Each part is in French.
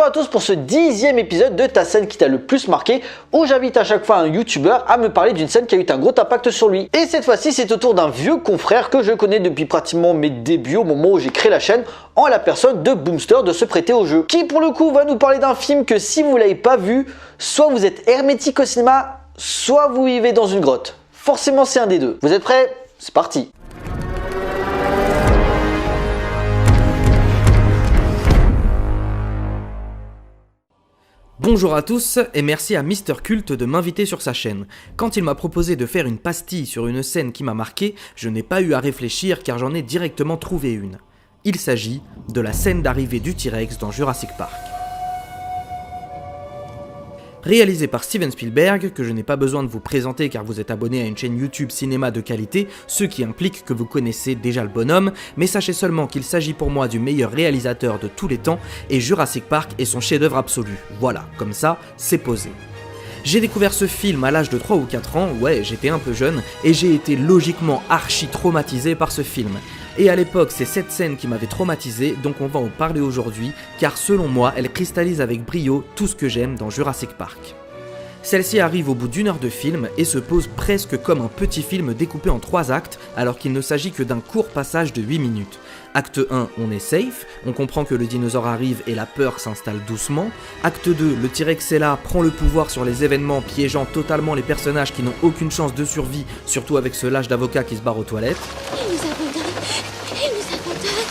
à tous pour ce 10e épisode de ta scène qui t'a le plus marqué, où j'invite à chaque fois un youtubeur à me parler d'une scène qui a eu un gros impact sur lui. Et cette fois-ci, c'est au tour d'un vieux confrère que je connais depuis pratiquement mes débuts au moment où j'ai créé la chaîne, en la personne de Boomster de se prêter au jeu. Qui pour le coup va nous parler d'un film que si vous l'avez pas vu, soit vous êtes hermétique au cinéma, soit vous vivez dans une grotte. Forcément c'est un des deux. Vous êtes prêts? C'est parti. Bonjour à tous et merci à Mister Cult de m'inviter sur sa chaîne. Quand il m'a proposé de faire une pastille sur une scène qui m'a marqué, je n'ai pas eu à réfléchir car j'en ai directement trouvé une. Il s'agit de la scène d'arrivée du T-Rex dans Jurassic Park. Réalisé par Steven Spielberg, que je n'ai pas besoin de vous présenter car vous êtes abonné à une chaîne YouTube cinéma de qualité, ce qui implique que vous connaissez déjà le bonhomme, mais sachez seulement qu'il s'agit pour moi du meilleur réalisateur de tous les temps et Jurassic Park est son chef-d'œuvre absolu. Voilà, comme ça, c'est posé. J'ai découvert ce film à l'âge de 3 ou 4 ans, ouais, j'étais un peu jeune, et j'ai été logiquement archi traumatisé par ce film. Et à l'époque, c'est cette scène qui m'avait traumatisé, donc on va en parler aujourd'hui, car selon moi, elle cristallise avec brio tout ce que j'aime dans Jurassic Park. Celle-ci arrive au bout d'une heure de film et se pose presque comme un petit film découpé en 3 actes, alors qu'il ne s'agit que d'un court passage de 8 minutes. Acte 1, on est safe, on comprend que le dinosaure arrive et la peur s'installe doucement. Acte 2, le T-Rex est là, prend le pouvoir sur les événements, piégeant totalement les personnages qui n'ont aucune chance de survie, surtout avec ce lâche d'avocat qui se barre aux toilettes.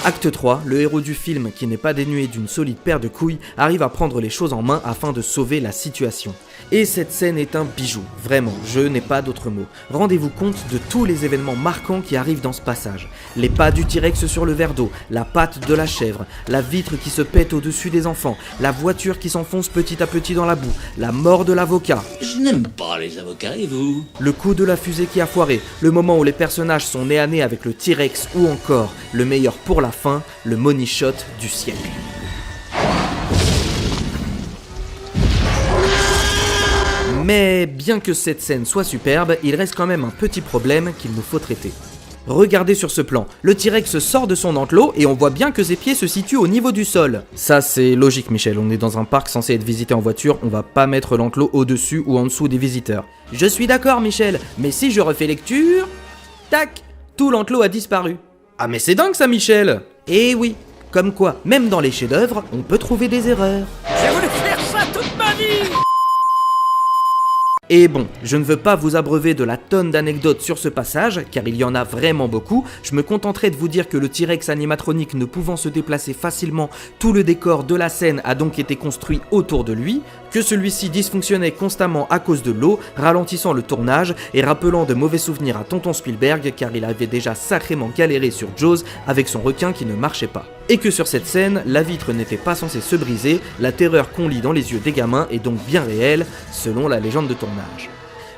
Acte 3, le héros du film, qui n'est pas dénué d'une solide paire de couilles, arrive à prendre les choses en main afin de sauver la situation. Et cette scène est un bijou, vraiment, je n'ai pas d'autre mot. Rendez-vous compte de tous les événements marquants qui arrivent dans ce passage. Les pas du T-Rex sur le verre d'eau, la patte de la chèvre, la vitre qui se pète au-dessus des enfants, la voiture qui s'enfonce petit à petit dans la boue, la mort de l'avocat. Je n'aime pas les avocats, et vous? Le coup de la fusée qui a foiré, le moment où les personnages sont nez à nez avec le T-Rex ou encore, le meilleur pour la fin, le money shot du siècle. Mais bien que cette scène soit superbe, il reste quand même un petit problème qu'il nous faut traiter. Regardez sur ce plan, le T-Rex sort de son enclos et on voit bien que ses pieds se situent au niveau du sol. Ça c'est logique Michel, on est dans un parc censé être visité en voiture, on va pas mettre l'enclos au-dessus ou en dessous des visiteurs. Je suis d'accord Michel, mais si je refais lecture... Tac, tout l'enclos a disparu. Ah mais c'est dingue ça Michel. Eh oui, comme quoi, même dans les chefs-d'œuvre, on peut trouver des erreurs. J'ai voulu faire ça toute ma vie! Et bon, je ne veux pas vous abreuver de la tonne d'anecdotes sur ce passage, car il y en a vraiment beaucoup, je me contenterai de vous dire que le T-Rex animatronique ne pouvant se déplacer facilement, tout le décor de la scène a donc été construit autour de lui, que celui-ci dysfonctionnait constamment à cause de l'eau, ralentissant le tournage et rappelant de mauvais souvenirs à tonton Spielberg car il avait déjà sacrément galéré sur Jaws avec son requin qui ne marchait pas. Et que sur cette scène, la vitre n'était pas censée se briser, la terreur qu'on lit dans les yeux des gamins est donc bien réelle, selon la légende de tournage.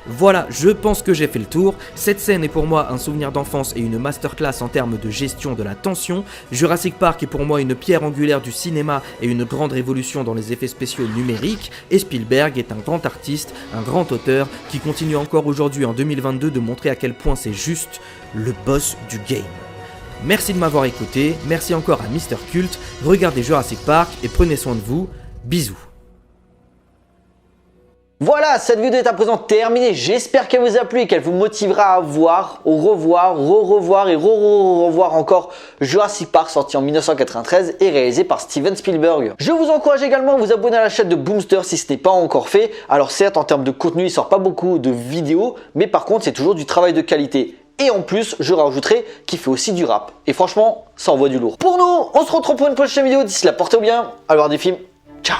Voilà, je pense que j'ai fait le tour. Cette scène est pour moi un souvenir d'enfance et une masterclass en termes de gestion de la tension. Jurassic Park est pour moi une pierre angulaire du cinéma et une grande révolution dans les effets spéciaux numériques. Et Spielberg est un grand artiste, un grand auteur qui continue encore aujourd'hui en 2022 de montrer à quel point c'est juste le boss du game. Merci de m'avoir écouté, merci encore à Mister Cult, regardez Jurassic Park et prenez soin de vous, bisous. Voilà, cette vidéo est à présent terminée. J'espère qu'elle vous a plu et qu'elle vous motivera à voir, au revoir, re-revoir et re-revoir encore Jurassic Park, sorti en 1993 et réalisé par Steven Spielberg. Je vous encourage également à vous abonner à la chaîne de Boomster si ce n'est pas encore fait. Alors certes, en termes de contenu, il sort pas beaucoup de vidéos, mais par contre, c'est toujours du travail de qualité. Et en plus, je rajouterai qu'il fait aussi du rap. Et franchement, ça envoie du lourd. Pour nous, on se retrouve pour une prochaine vidéo. D'ici là, portez-vous bien. Allez voir des films. Ciao.